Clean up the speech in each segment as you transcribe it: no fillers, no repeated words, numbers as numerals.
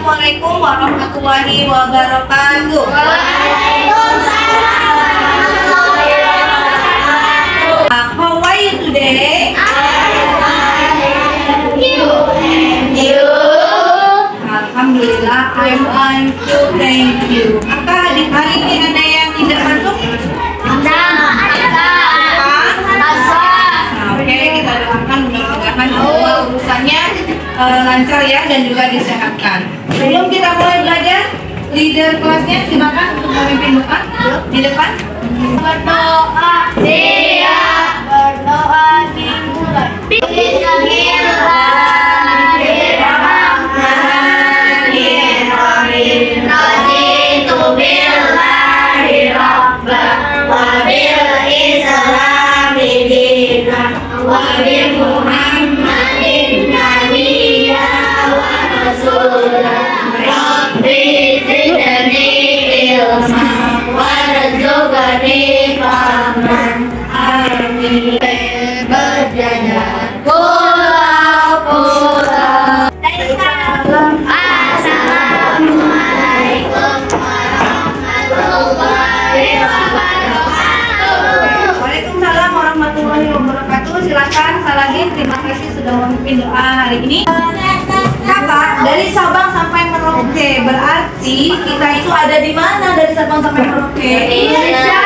Assalamualaikum warahmatullahi wabarakatuh. How are you today? Alhamdulillah, I'm fine too, thank you. Apakah hari ini ada yang tidak masuk? Oke, kita doakan mudah-mudahan semua urusannya lancar ya dan juga disehatkan. Sebelum kita mulai belajar, leader kelasnya silakan untuk memimpin doa di depan. Berdoa siap, berdoa dimulai. Bismillahirrahmanirrahim. Raditu billahi rabban wa bil islami dinan wa bi Muhammadin nabiyyan wa rasulan. Rabbi zidni ilma warzuqni fahman. Amin. Berjalan pulau-pulau. Assalamualaikum warahmatullahi wabarakatuh. Waalaikumsalam warahmatullahi wabarakatuh. Silakan Salagin, terima kasih sudah memimpin doa hari ini. Kakak, dari Sabang sampai Merauke, berarti kita itu ada di mana dari Sabang sampai Merauke? Indonesia.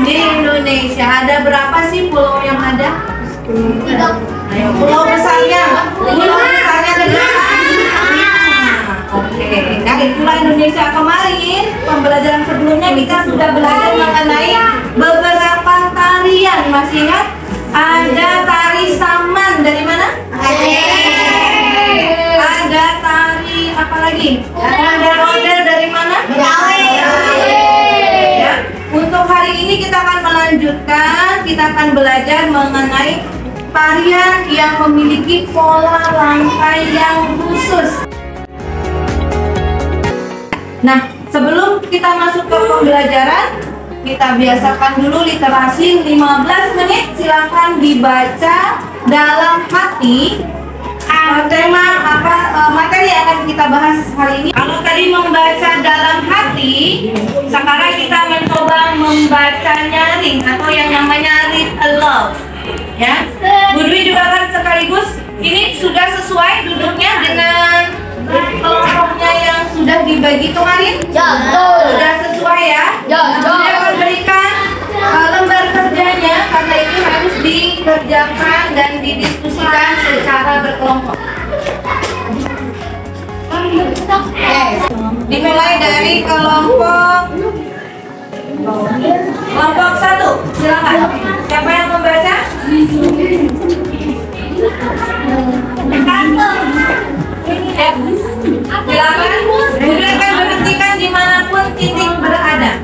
Di Indonesia. Ada berapa sih pulau yang ada? 3. Ayo, pulau besarnya. Pulau besarnya ada berapa? Oke, nah itulah Indonesia. Kemarin pembelajaran sebelumnya kita sudah belajar mengenai beberapa tarian. Masih ingat? Ada tari saman dari mana? Ada tari apa lagi? Ada ondel dari mana? Ya. Untuk hari ini kita akan melanjutkan. Kita akan belajar mengenai tarian yang memiliki pola langkai yang khusus. Nah, sebelum kita masuk ke pembelajaran, kita biasakan dulu literasi 15 menit. Silakan dibaca dalam hati. Tema materi yang akan kita bahas hari ini. Kalau tadi membaca dalam hati, sekarang kita mencoba membaca nyaring atau yang namanya read aloud. Ya, Bu Dwi juga akan sekaligus. Ini sudah sesuai duduknya dengan kelompoknya yang sudah dibagi kemarin? Sudah sesuai ya? Saya akan berikan lembar kerjanya karena ini harus dikerjakan dan didiskusikan secara berkelompok. Dimulai dari kelompok 1. Silakan. Siapa yang membaca? Silakan. Sudah akan berhentikan dimanapun titik berada.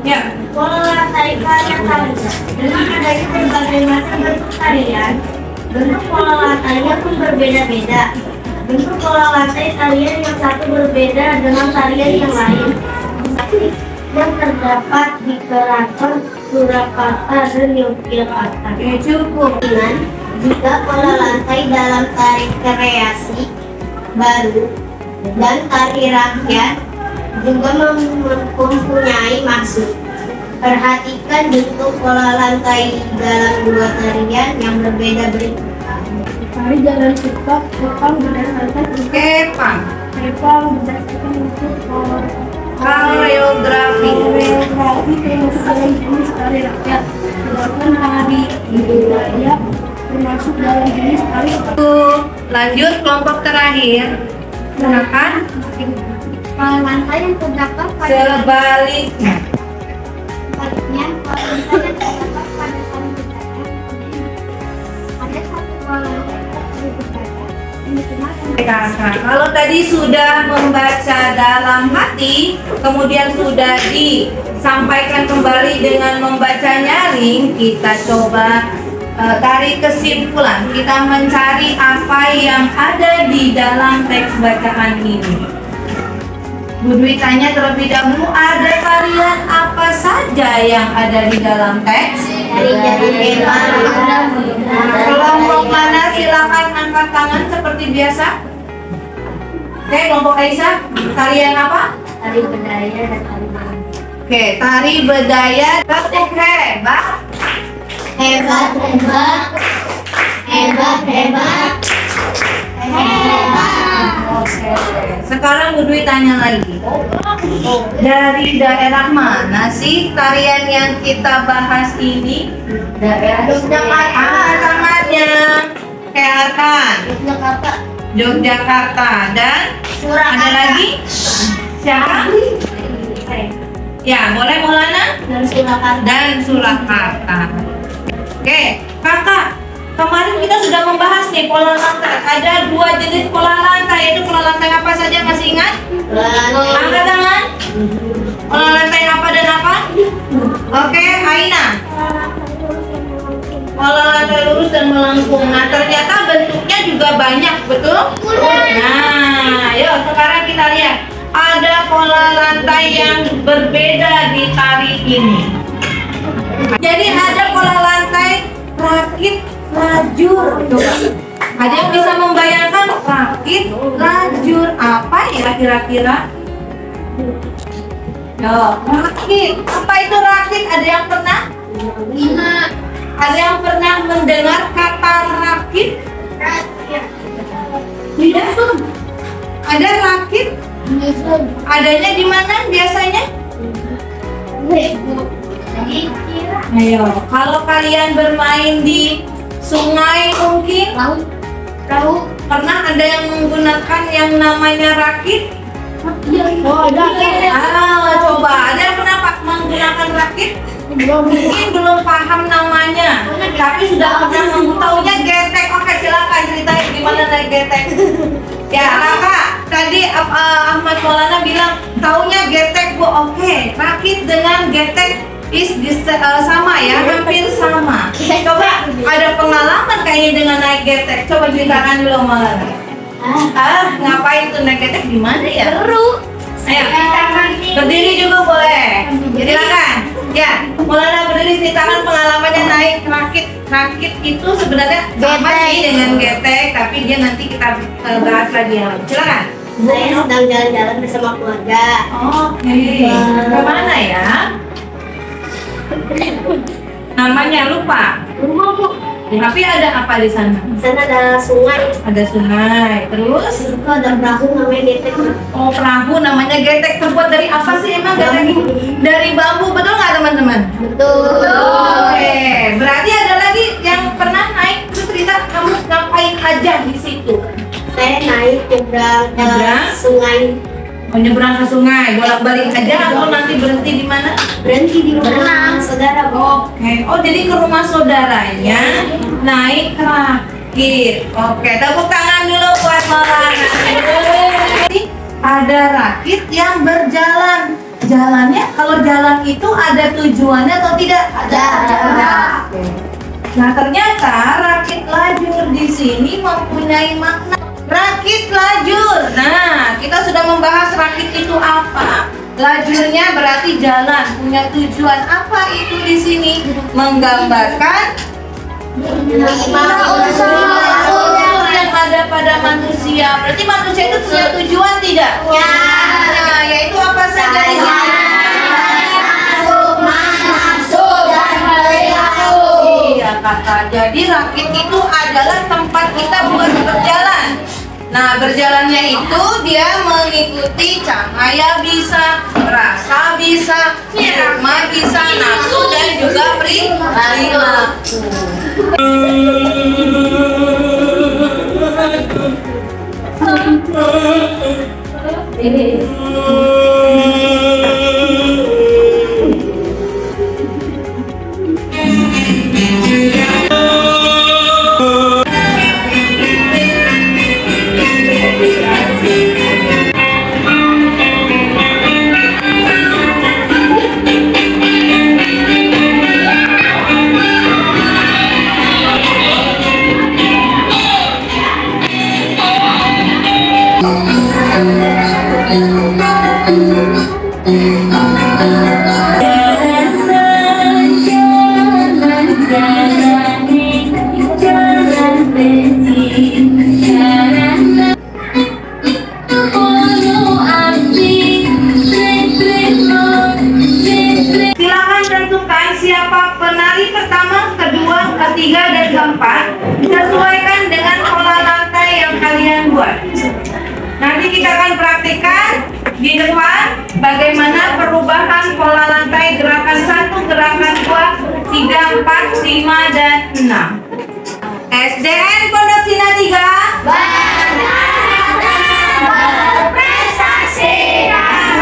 Ya. Pola tarian tarian. Dengan adanya berbagai macam bentuk tarian, bentuk pola lantainya pun berbeda-beda. Bentuk pola lantai tarian yang satu berbeda dengan tarian yang lain. Yang terdapat di Keraton Surakarta dan Yogyakarta. Cukup. Dengan juga pola lantai dalam tari kreasi baru dan tari rakyat juga mempunyai maksud. Perhatikan bentuk pola lantai dalam dua tarian yang berbeda berikut. Tari jalan cepat, Jepang berdasarkan bentuk pola koreografi termasuk dalam jenis tari rakyat, sedangkan tari budaya termasuk dalam jenis tari. Lanjut kelompok terakhir. Silakan. Pola lantai yang terdapat pada Sebaliknya. sebaliknya, pola lantai yang terdapat pada tari budaya ada satu pola lantai tari budaya yang dikenal Kakak, kalau tadi sudah membaca dalam hati, kemudian sudah disampaikan kembali dengan membaca nyaring, kita coba tarik kesimpulan. Kita mencari apa yang ada di dalam teks bacaan ini. Bu Dwi tanya terlebih dahulu, ada tarian apa saja yang ada di dalam teks? Kelompok mana? Silakan angkat tangan seperti biasa. Oke, kelompok Aisyah, tarian apa? Tari budaya dan tari malam. Oke, tari bedaya. Hebat. Hebat, hebat. Hebat, hebat. Hebat. Oke. Sekarang Bu Dwi tanya lagi. Dari daerah mana sih tarian yang kita bahas ini? Daerah Yogyakarta. Tangannya. Kelihatan. Yogyakarta. Yogyakarta dan Surakarta. ada lagi? Siapa? Ya, boleh Maulana? Dan Surakarta. Dan Surakarta. Oke, kakak. Kemarin kita sudah membahas nih pola lantai. Ada 2 jenis pola lantai. Yaitu pola lantai apa saja, masih ingat? Angkat tangan. Pola lantai apa dan apa? Oke, Aina. Pola lantai lurus dan melengkung. Nah, ternyata bentuknya juga banyak, betul? Nah, yuk sekarang kita lihat. Ada pola lantai yang berbeda di tari ini. Jadi ada pola lantai rakit lajur. Coba. Ada yang bisa membayangkan rakit lajur apa ya kira-kira? Yo, rakit. Apa itu rakit? Ada yang pernah? Ada yang pernah mendengar kata rakit? Tidak tuh. Ada rakit? Adanya di mana biasanya? Ayo, kalau kalian bermain di sungai mungkin Tahu? pernah ada yang menggunakan yang namanya rakit? Oh, ada. Coba ada yang pernah menggunakan rakit? Mungkin belum paham namanya, tapi sudah pernah mengetahuinya getek. Oke, silakan ceritain gimana naik getek. Ya, kakak, tadi Ahmad Maulana bilang taunya getek, Bu. Oke, rakit dengan getek sama ya, hampir sama. Coba, ada pengalaman kayaknya dengan naik getek. Coba ceritakan dulu Maulana. Ngapain tuh naik getek, gimana ya? Seru. Ayo, berdiri juga boleh. Silakan. Ya, Maulana berdiri, ceritakan pengalamannya naik rakit. Rakit itu sebenarnya sama sih dengan getek, tapi dia nanti kita bahas lagi ya. Silakan. Saya sedang jalan-jalan bersama keluarga. Oke. Kemana ya? Namanya lupa. Rumah, Bu. Tapi ada apa di sana? Di sana ada sungai. Ada sungai. Terus? Di situ ada perahu namanya getek. Oh, perahu namanya getek. Terbuat dari apa sih emang getek ini? Dari bambu, betul nggak teman-teman? Betul. Oke, berarti ada lagi yang pernah naik. Terus cerita kamu ngapain aja di situ? Saya naik nyebrang ke Nyebrang? sungai. Menyeberang ke sungai, bolak-balik aja atau nanti berhenti di mana? Berhenti di rumah saudara, Bu. Oke, oh jadi ke rumah saudaranya naik rakit. Oke, tepuk tangan dulu buat Maulana. Ada rakit yang berjalan. Jalannya, kalau jalan itu ada tujuannya atau tidak? Ada. Oke. Nah, ternyata rakit lajur di sini mempunyai makna. Rakit lajur. Nah, kita sudah membahas rakit itu apa. Lajurnya berarti jalan, punya tujuan. Apa itu di sini? Menggambarkan unsur yang ada pada manusia. Berarti manusia itu punya tujuan tidak? Ya. Nah, yaitu apa saja di sini? Iya, kakak. Jadi rakit itu adalah tempat kita buat berjalan. Nah, berjalannya itu dia mengikuti cahaya bisa, rasa bisa, irama bisa, nafsu dan juga perilaku. Thank you. Nanti kita akan praktikkan di depan bagaimana perubahan pola lantai gerakan 1, gerakan 2, 3, 4, 5, dan 6. SDN Pondok Cina 3 berprestasi dan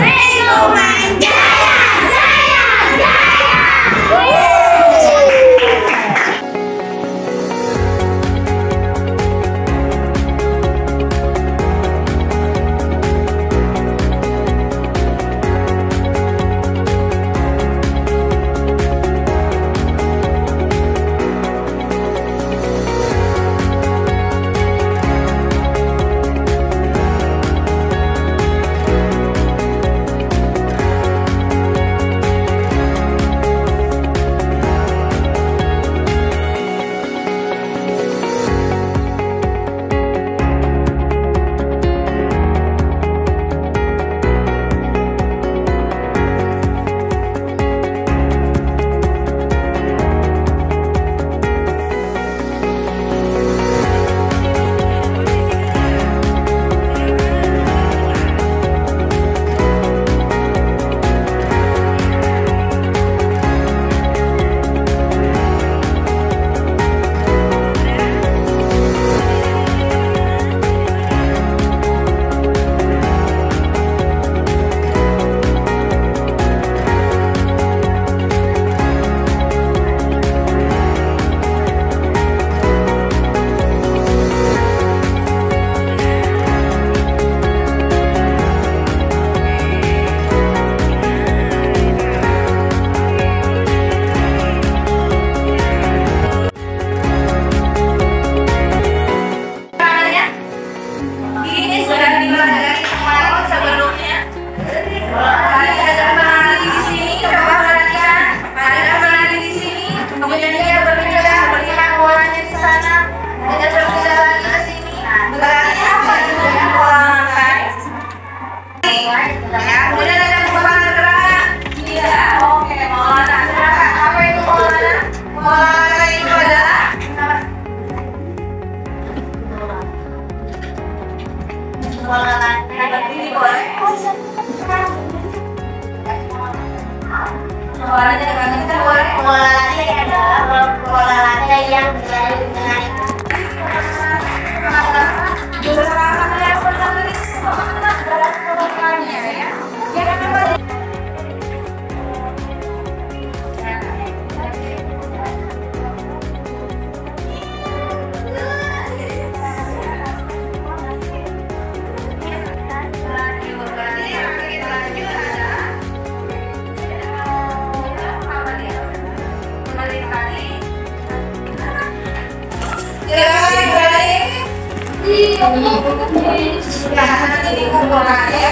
lingkungan jaya, jaya, jaya. Ini sudah dipelajari kemarin sebelumnya. Ada penari di sini, coba perhatikan. Ada penari di sini, kemudian dia berpindah melihat polanya di sana, dan berpindah lagi ke sini. Berarti apa itu dengan pola lantai? Ya, kemudian ada perubahan gerak. Iya, oke, pola lantai. Apa itu pola lantai? Pola lantai itu adalah Pola lantai ini boleh. Suaranya agak kencang boleh. pola lantai adalah pola lantai yang berjalan dengan Nanti dikumpulkan ya.